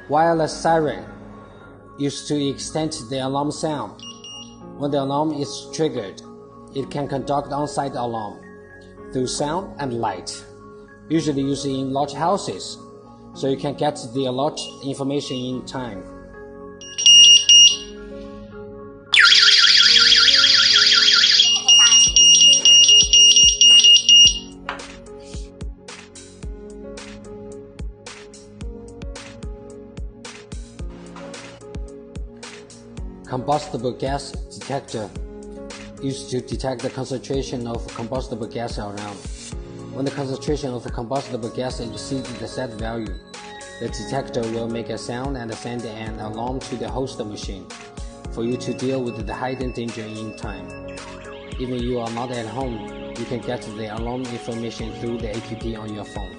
Wireless siren used to extend the alarm sound. When the alarm is triggered, it can conduct on-site alarm through sound and light, usually used in large houses, so you can get the alert information in time. Combustible gas detector used to detect the concentration of combustible gas around. When the concentration of the combustible gas exceeds the set value, the detector will make a sound and send an alarm to the host machine for you to deal with the hidden danger in time. Even if you are not at home, you can get the alarm information through the app on your phone.